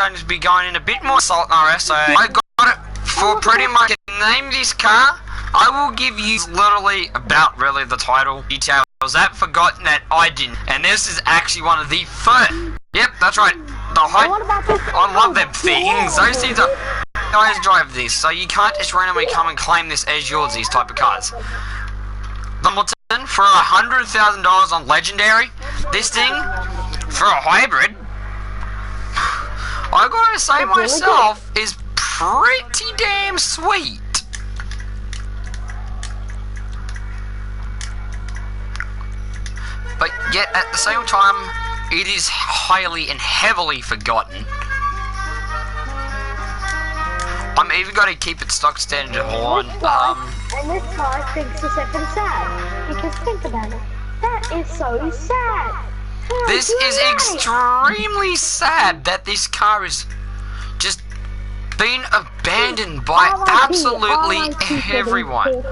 going to be going in a bit more salt RS, so I got it for pretty much name this car. I will give you literally about really the title details that forgotten that I didn't, and this is actually one of the first. Yep, that's right. The height. I love them things. Those things are. Guys drive this, so you can't just randomly come and claim this as yours. These type of cars. Hamilton for $100,000 on Legendary. This thing for a hybrid. I gotta say myself is pretty damn sweet. But yet at the same time, it is highly and heavily forgotten. I'm even going to keep it stock standard on. And this car thinks it's even sad. Because think about it. That is so sad. This is extremely sad that this car is just been abandoned by absolutely everyone.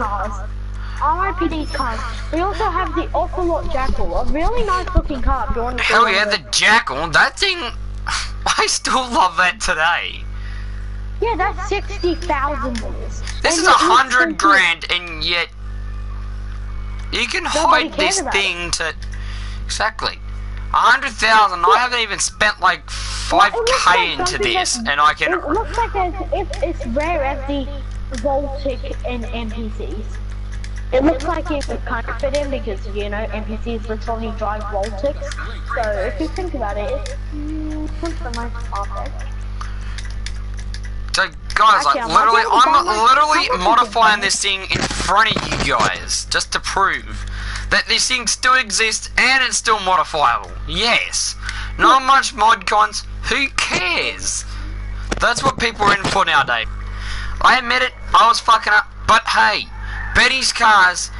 RIP these cars. We also have the Ocelot Jackal, a really nice looking car. Do you want to Hell yeah, the Jackal. That thing, I still love that today. Yeah, that's $60,000. This is $100 grand, and yet you can hide this thing to exactly 100,000. I haven't even spent like 5k into this, and I can. It looks like it's rare as the Voltic and NPCs. It looks like it would kind of fit in because, you know, NPCs literally drive Voltics. So if you think about it, it's a nice car. So guys, like I'm literally modifying this thing in front of you guys just to prove that this thing still exists and it's still modifiable. Yes, not much mod cons. Who cares? That's what people are in for nowadays. I admit it, I was fucking up, but hey. Benny's cars,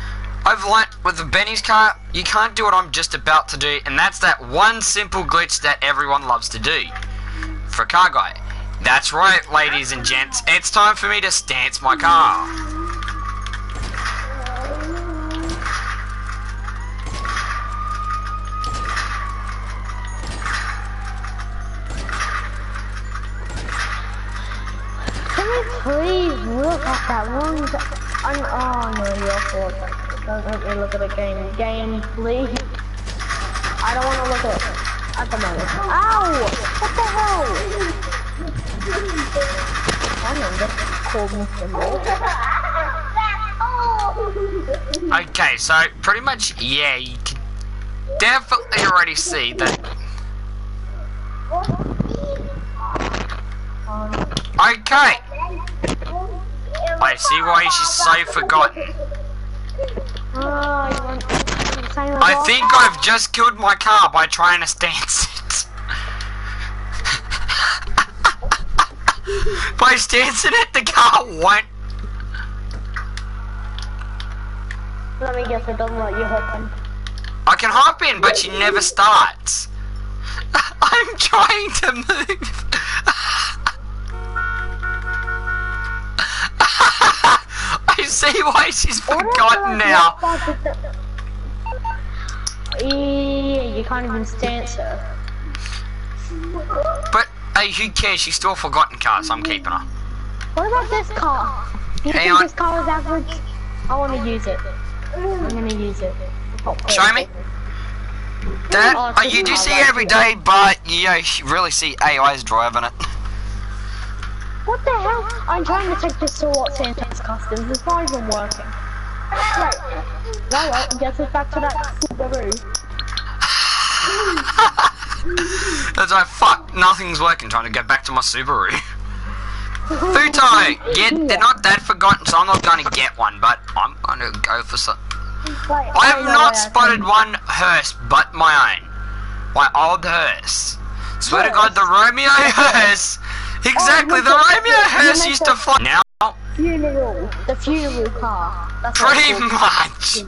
I've learnt with the Benny's car, you can't do what I'm just about to do, and that's that one simple glitch that everyone loves to do. For a car guy. That's right, ladies and gents, it's time for me to stance my car. Can we please look at that one? Oh no, your fault. Don't let me look at the game. Game, please. I don't want to look at it at the moment. Ow! What the hell? I just called Mr. Okay, so pretty much, yeah, you can definitely already see that. Okay. I see why she's so forgotten. I think I've just killed my car by trying to stance it. By stancing it, the car won't. Let me guess, it doesn't let you hop in. I can hop in, but she never starts. I'm trying to move. I see why she's forgotten now. Yeah, you can't even stance her. But hey, who cares? She's still a forgotten car, so I'm keeping her. What about this car? Do you think this car is average? I want to use it. I'm gonna use it. Show me. That you do see every day, but you really see AIs driving it. What the hell? I'm trying to take this to what Santos Customs. It's not even working. Right. Well, I guess it's back to that Subaru. That's like, fuck, nothing's working. Trying to get back to my Subaru. Futo! Yeah, they're not that forgotten, so I'm not going to get one, but I'm going to go for some. I have not spotted one hearse but my own. My old hearse. Swear to God, the Romeo hearse. Exactly, the Romeo hearse used to fly. Now, the funeral car. That's pretty much.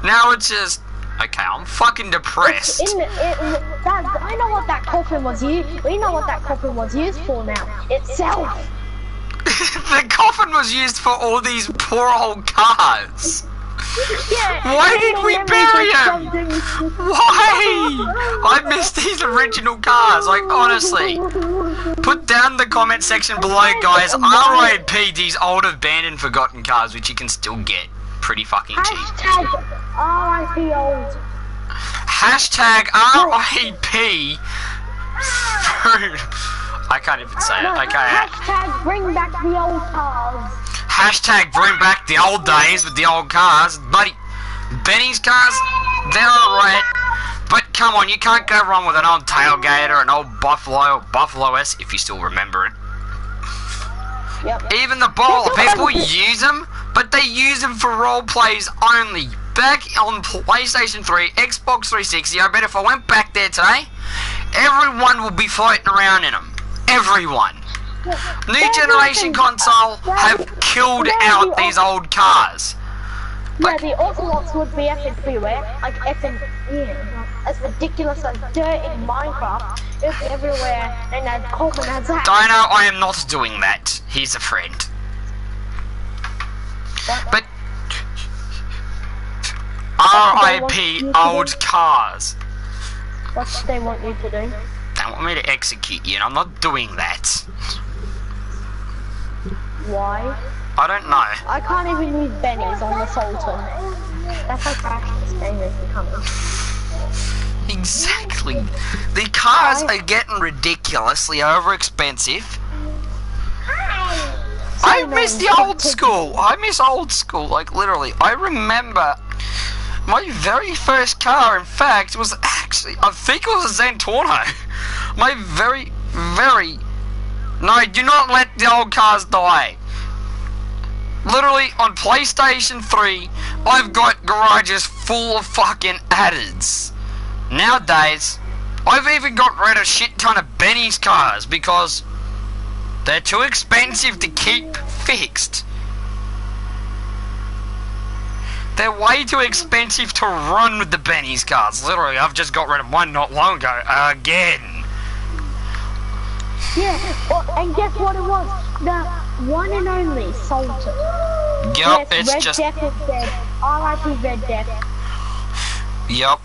Now it's just okay. I'm fucking depressed. I know what that coffin was used. We know what that coffin was used for now. Itself. The coffin was used for all these poor old cars. Yeah. Why did we bury him? Why? I missed these original cars, like, honestly. Put down in the comment section below, guys, RIP these old abandoned forgotten cars, which you can still get pretty fucking cheap. Hashtag RIP old. Hashtag RIP food. I can't even say it. Okay. Hashtag bring back the old cars. Hashtag bring back the old days with the old cars. Buddy, Benny's cars, they're alright. But come on, you can't go wrong with an old Tailgater, an old Buffalo, Buffalo S, if you still remember it. Yep. Even the ball, people use them, but they use them for role plays only. Back on PlayStation 3, Xbox 360, I bet if I went back there today, everyone will be floating around in them. Everyone. New generation console have killed out these old cars. Yeah, the Ocelots would be everywhere, like effing, yeah, it's ridiculous, like dirt in Minecraft, it's everywhere, and then Coleman has that. Dino, I am not doing that. He's a friend. But RIP old cars. What do they want you to do? They want me to execute you, and I'm not doing that. Why? I don't know. I can't even use Benny's on the Sultan. That's how trash this game is becoming. Exactly. The cars are getting ridiculously over expensive. I miss the old school. I miss old school, like literally. I remember my very first car, in fact, was actually, I think it was a Zentorno. My very... No, do not let the old cars die. Literally, on PlayStation 3, I've got garages full of fucking addeds. Nowadays, I've even got rid of a shit ton of Benny's cars because they're too expensive to keep fixed. They're way too expensive to run with the Benny's cars. Literally, I've just got rid of one not long ago. Again. Yeah, and guess what it was? The one and only Sultan. Yup, yes, it's Red just... Death is dead. RIP Red Death. Yup.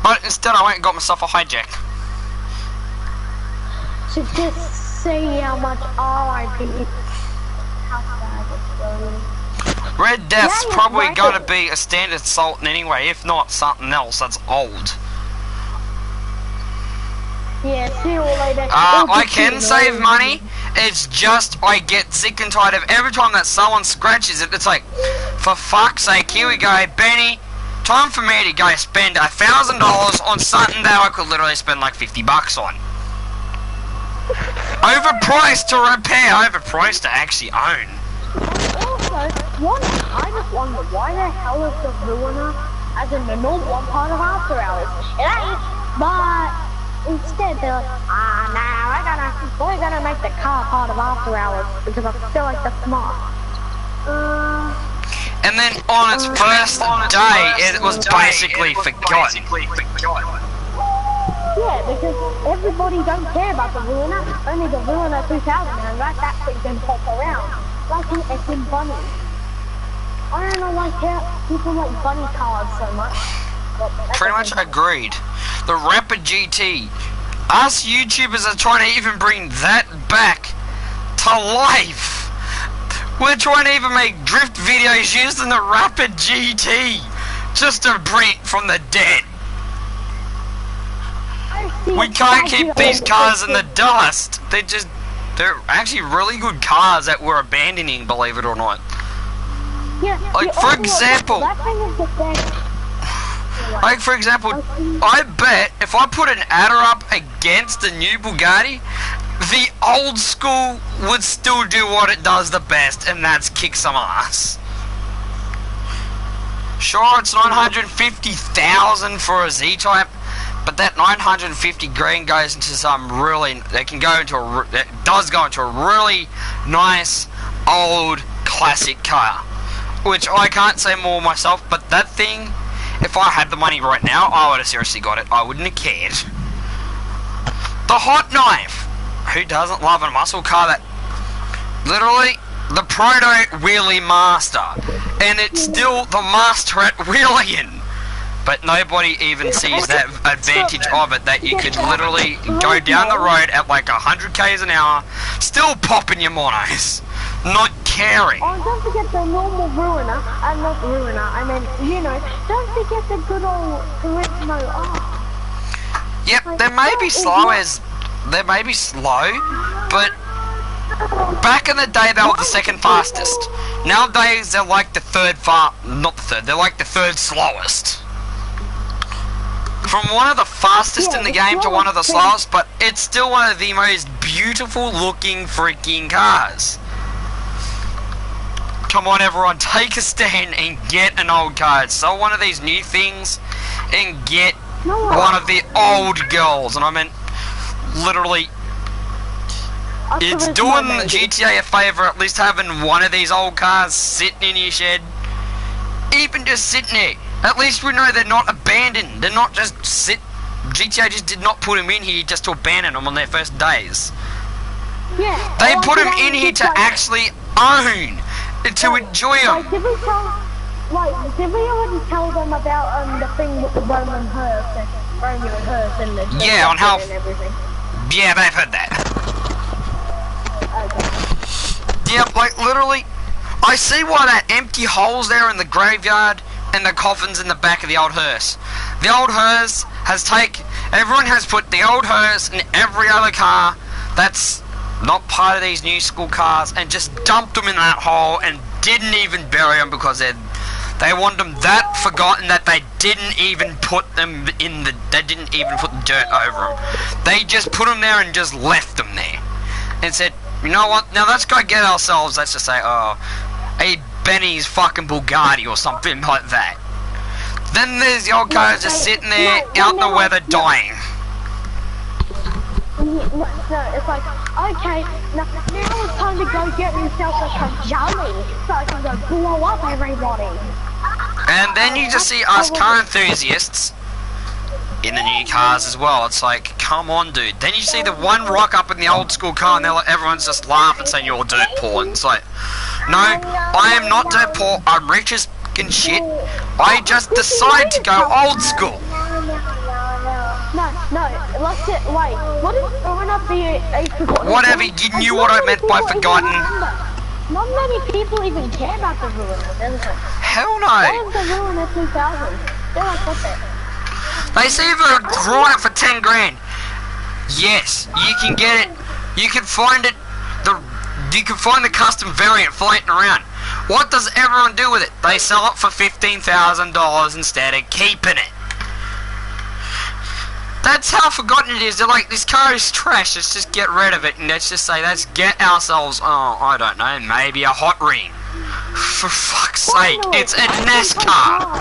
But instead I went and got myself a hijack. So just see how much RIP. How bad it's going. Red Death's probably gonna be a standard Sultan anyway, if not something else that's old. Yeah, see you later. I can save money, it's just I get sick and tired of every time that someone scratches it, it's like, for fuck's sake, here we go, Benny, time for me to go spend $1,000 on something that I could literally spend like $50 on. Overpriced to repair, overpriced to actually own. Also, I just wonder, why the hell is the Ruiner as in the normal one part of After Hours? It ain't, but instead they're like, we're gonna make the car part of After Hours because I feel like they're smart. And then on its first day, it was basically forgotten. Yeah, because everybody don't care about the Ruiner, only the Ruiner 2000 and that thing can pop around. Like an effing bunny. I don't know why people like bunny cars so much. Pretty much agreed. The Rapid GT. Us YouTubers are trying to even bring that back to life. We're trying to even make drift videos using the Rapid GT just to bring it from the dead. We can't keep these cars in the dust. They're actually really good cars that we're abandoning, believe it or not. Yeah, like for example, I bet if I put an adder up against the new Bugatti, the old school would still do what it does the best, and that's kick some ass. Sure, it's 950,000 for a Z-Type, but that 950 grand goes into some really, it does go into a really nice old classic car, which I can't say more myself, but that thing, if I had the money right now, I would have seriously got it. I wouldn't have cared. The Hot Knife. Who doesn't love a muscle car that literally the proto wheelie master? and it's still the master at wheeling. But nobody even sees that advantage of it, that you could literally go down the road at like 100 k's an hour, still popping your monos, not caring. Oh, don't forget the normal ruiner, not ruiner, I mean, you know, don't forget the good old Turismo. Oh. Yep, they may be slow but back in the day they were the second fastest. Nowadays they're like the they're like the third slowest. From one of the fastest in the game to one of the slowest, but it's still one of the most beautiful looking freaking cars. Come on everyone, take a stand and get an old car. Sell one of these new things and get one of the old girls. And I mean, literally, it's doing GTA a favour at least having one of these old cars sitting in your shed. Even just sitting there. At least we know they're not abandoned. They're not just GTA just did not put them in here just to abandon them on their first days. Yeah. They put them in here to actually own and to enjoy them. Did we already tell them about the thing with the Romeo and Hearst and the yeah, on how and everything? Yeah, they've heard that. Okay. Yeah, like literally, I see why that empty holes there in the graveyard and the coffins in the back of the old hearse. The old hearse everyone has put the old hearse in every other car that's not part of these new school cars and just dumped them in that hole and didn't even bury them because they want them that forgotten that they didn't even put them they didn't even put the dirt over them. They just put them there and just left them there and said, you know what, now let's go get ourselves, let's just say, a Benny's fucking Bugatti or something like that. Then there's the old cars just sitting there out in the weather dying. No, it's like, okay, now it's time to go get yourself a Kajali so I can go blow up everybody. And then you just see us car enthusiasts in the new cars as well. It's like, come on dude. Then you see the one rock up in the old school car and everyone's just laughing saying you're dirt poor. And it's like, no, I am not dirt poor, I'm rich as fucking shit. I just decide to go old school. No, let's get, wait, what is going up the forgotten? Whatever, you knew what I meant by forgotten. Not many people even care about the Ruiner. Hell no. What is the Ruiner 2000? They're like, what's it? They see if they're drawing it for 10 grand. Yes, you can get it. You can find it. You can find the custom variant floating around. What does everyone do with it? They sell it for $15,000 instead of keeping it. That's how forgotten it is. They're like, this car is trash, let's just get rid of it and let's just say, let's get ourselves, I don't know, maybe a hot ring. For fuck's sake, it's a NASCAR.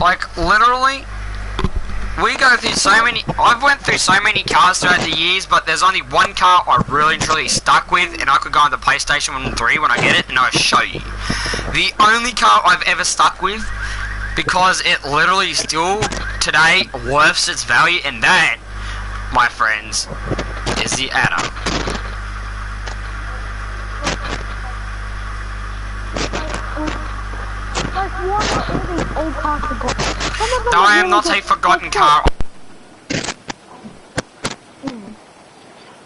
Like, literally, we go through so many, I've went through so many cars throughout the years, but there's only one car I really and truly stuck with, and I could go on the PlayStation 3 when I get it, and I'll show you. The only car I've ever stuck with, because it literally still, today, worths its value, and that, my friends, is the Adder. No, I am not a forgotten car.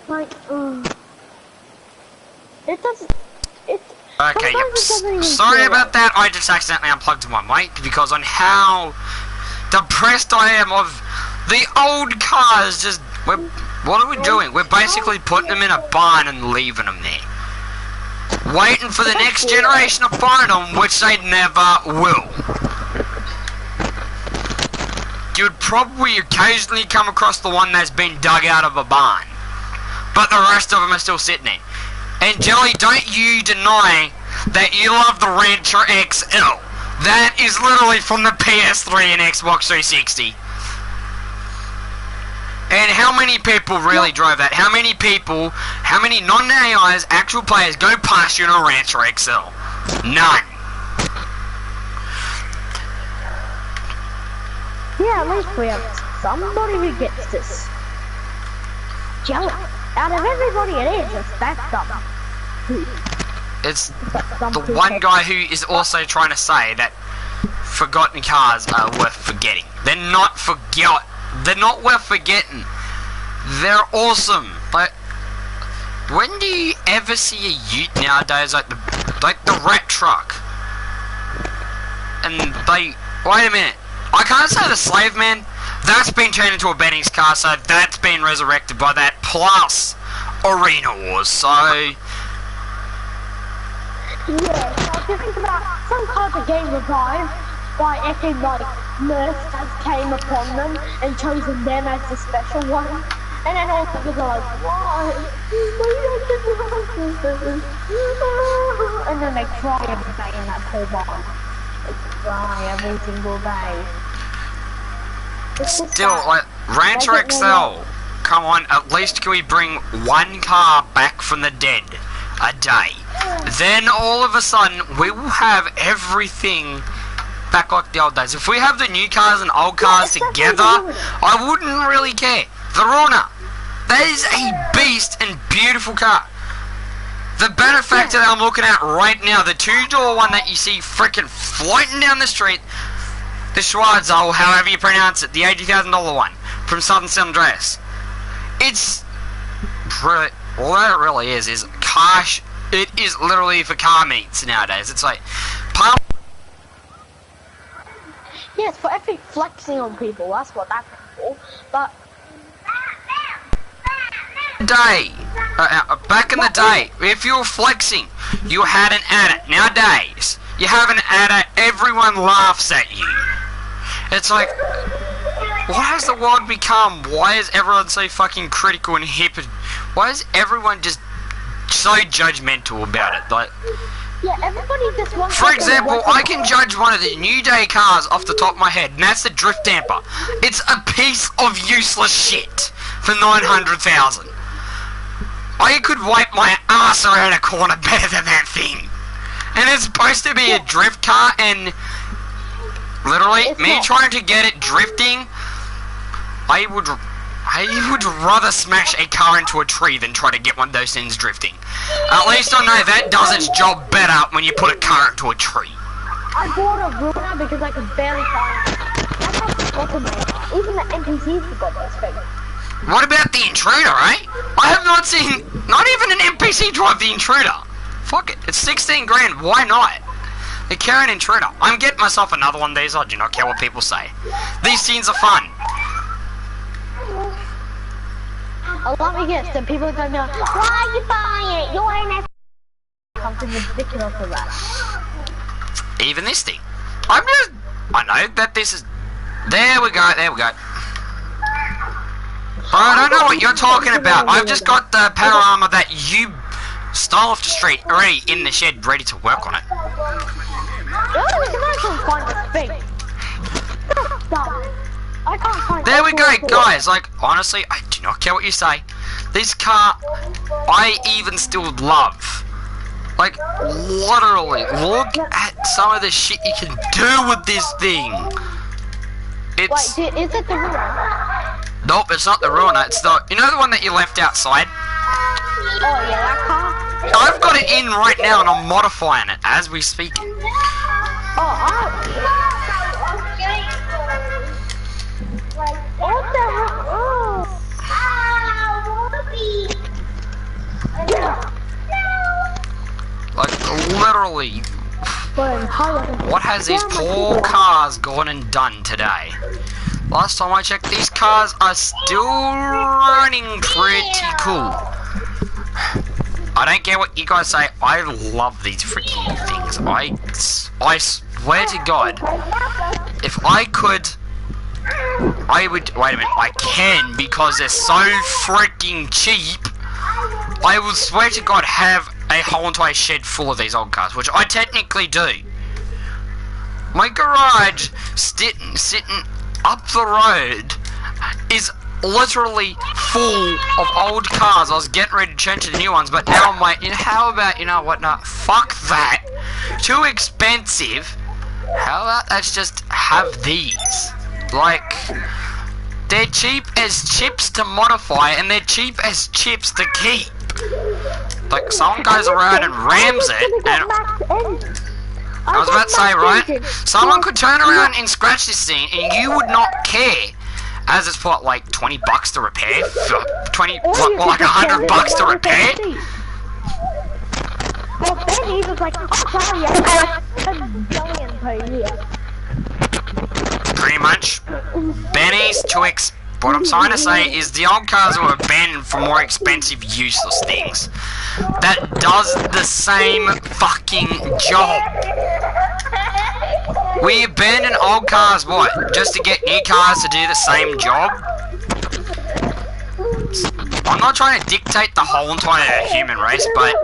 Like, it doesn't. Okay, yep. Sorry about that. I just accidentally unplugged my mic because on how depressed I am of the old cars. Just, what are we doing? We're basically putting them in a barn and leaving them there, waiting for the next generation to find them, which they never will. You'd probably occasionally come across the one that's been dug out of a barn, but the rest of them are still sitting there. And Jelly, don't you deny that you love the Rancher XL. That is literally from the PS3 and Xbox 360. And how many people really drove that? How many people, how many non-AIs, actual players go past you in a Rancher XL? None. Yeah, at least we have somebody who gets this. jealous. Out of everybody it is, it's that dumb. It's the one guy who is also trying to say that forgotten cars are worth forgetting. They're not worth forgetting. They're awesome. Like, when do you ever see a ute nowadays like the rat truck? And wait a minute. I can't say the slave man. That's been turned into a Benny's car, so that's been resurrected by that. Plus Arena Wars. So yeah, so if you think about some kind of game revived by acting like Nurse has came upon them and chosen them as the special one. And then all the people are like, why? And then they cry every day in that poor barn. They cry every single day. still, like, Rancher XL, come on, at least can we bring one car back from the dead a day? Then all of a sudden, we will have everything back like the old days. If we have the new cars and old cars together, I wouldn't really care. Verona, that is a beast and beautiful car. The benefactor that I'm looking at right now, the two-door one that you see freaking floating down the street, the Schwarzel, however you pronounce it, the $80,000 one from Southern San Andreas. It's really, what it really is car. It is literally for car meets nowadays. It's like, yeah, it's for epic flexing on people. That's what that's for. But back in the day, if you were flexing, you had an adder. Nowadays, you have an adder, everyone laughs at you. It's like, what has the world become? Why is everyone so fucking critical and hip? Why is everyone just so judgmental about it? Like, yeah, everybody just wants. For example, I can judge one of the New Day cars off the top of my head, and that's the drift damper. It's a piece of useless shit for 900,000. I could wipe my ass around a corner better than that thing. And it's supposed to be a drift car, and literally, me trying to get it drifting, I would rather smash a car into a tree than try to get one of those things drifting. At least I know that does its job better when you put a car into a tree. I bought a Runa because I could barely find it. That's how fucking even the NPCs forgot this thing. What about the Intruder, eh? I have not seen, not even an NPC drive the Intruder. Fuck it, it's 16 grand, why not? The Karen Intruder. I'm getting myself another one of these, I do not care what people say. These scenes are fun. Let me guess, the people are going to be like, why are you buying it? You're an F. Something ridiculous for that. Even this thing. I know that this is, there we go. I don't know what you're talking about. I've just got the power armor that you stole off the street already in the shed, ready to work on it. Oh, we can actually find this thing. I can't find. There we go, guys. Like, honestly, I do not care what you say. This car, I even still love. Like, literally, look at some of the shit you can do with this thing. It's. Wait, is it the Ruiner? Nope, it's not the Ruiner. It's the, you know the one that you left outside? Oh yeah, that car. I've got it in right now, and I'm modifying it as we speak. What the hell? Oh. Like, literally, what has these poor cars gone and done today? Last time I checked, these cars are still running pretty cool. I don't care what you guys say, I love these freaking things. I swear to God, if I could, I would, wait a minute, I can, because they're so freaking cheap, I would swear to God have a whole entire shed full of these old cars, which I technically do. My garage, sitting up the road, is literally full of old cars. I was getting ready to change to the new ones, but now I'm like, how about, you know what, no, fuck that. Too expensive. How about let's just have these? Like, They're cheap as chips to modify, and they're cheap as chips to keep. Like, someone goes around and rams it, and I was about to say, right? Someone could turn around and scratch this thing, and you would not care. As it's what, like 20 bucks to repair? 20, what, like $100 to repair? Well, Benny was like, oh, sorry, I have $1 billion per year. Pretty much. Benny's too what I'm trying to say is the old cars were abandoned for more expensive, useless things. That does the same fucking job. We abandon old cars, what? Just to get new cars to do the same job? I'm not trying to dictate the whole entire human race, but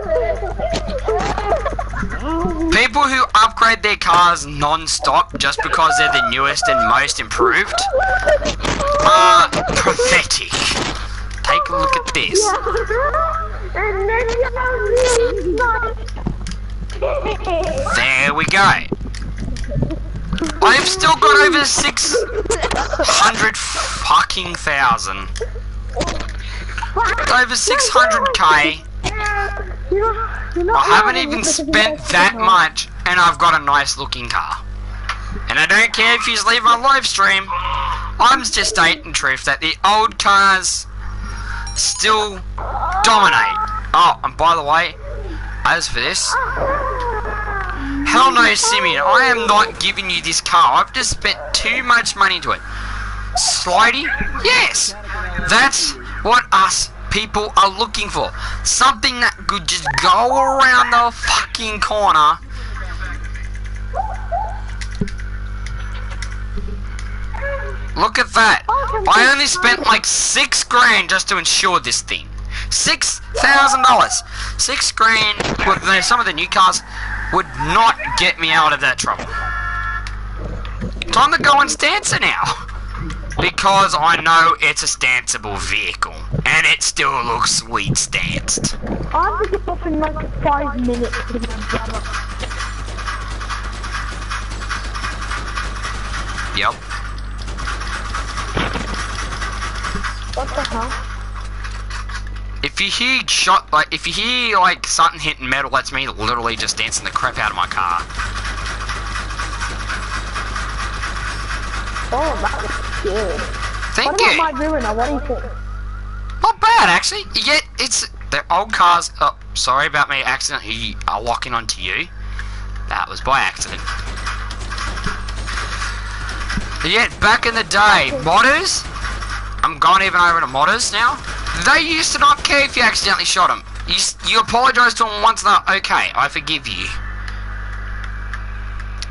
people who upgrade their cars non-stop just because they're the newest and most improved are pathetic. Take a look at this. There we go. I've still got over 600 fucking thousand. Over 600k. I haven't even spent that much, and I've got a nice looking car. And I don't care if you leave my live stream. I'm just stating truth that the old cars still dominate. Oh, and by the way, as for this, hell no, Simeon, I am not giving you this car. I've just spent too much money into it. Slidey? Yes! That's what us people are looking for. Something that could just go around the fucking corner. Look at that. I only spent like $6 grand just to insure this thing. $6,000. $6 grand with some of the new cars would not get me out of that trouble. Time to go and stance it now. Because I know it's a stanceable vehicle. And it still looks sweet stanced. I have to get off in like 5 minutes to my brother. Yep. What the hell? If you hear something hitting metal, that's me literally just dancing the crap out of my car. Oh, that was good. Thank you. What about my ruiner? What do you think? Not bad, actually. Yet it's the old cars. Oh, sorry about me accidentally locking onto you. That was by accident. Yet back in the day, modders. I'm going even over to modders now. They used to not care if you accidentally shot them. You apologise to them once and they're okay, I forgive you.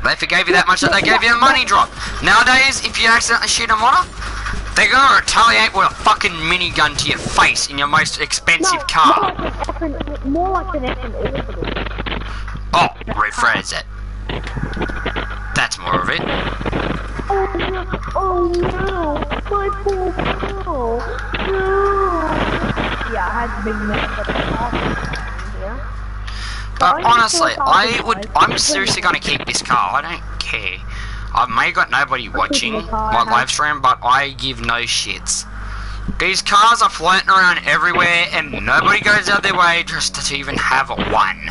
They forgave you that much that they gave you a money drop. Nowadays, if you accidentally shoot a modder, they're gonna retaliate with a fucking minigun to your face in your most expensive car. More like an effing orbital. Oh, rephrase it. That's more of it. Oh no, my poor girl. No. Yeah, I had to big mess up the car. But honestly, I'm seriously gonna keep this car. I don't care. I may got nobody watching my live stream, but I give no shits. These cars are floating around everywhere, and nobody goes out their way just to even have one.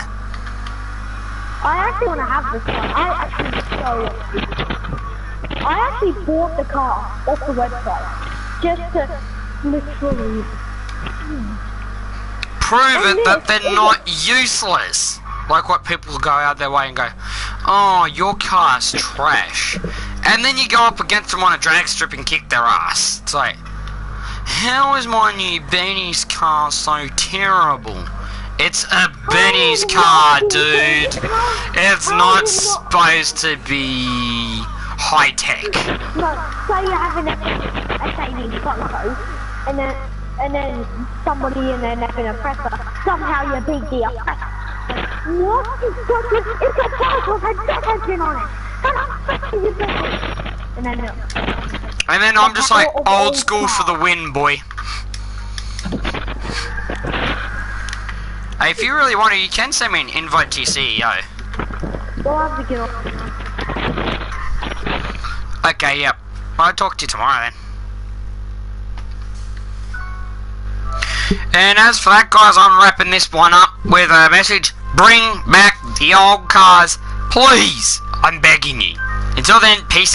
I actually want to have this one. I actually bought the car off the website just to literally prove it that they're not useless. Like what people go out their way and go, oh, your car's trash. And then you go up against them on a drag strip and kick their ass. It's like, how is my new Benny's car so terrible? It's a Benny's car, dude. It's not supposed to be high tech. No, say you're having a saving photo, and then somebody in there having a presser. Somehow you beat the oppressor. What? It's a bike with a jet engine on it. And then I'm just like, old school for the win, boy. Hey, if you really want to, you can send me an invite to your CEO. We'll have to get off. Okay, yep. I'll talk to you tomorrow then. And as for that, guys, I'm wrapping this one up with a message. Bring back the old cars, please. I'm begging you. Until then, peace out.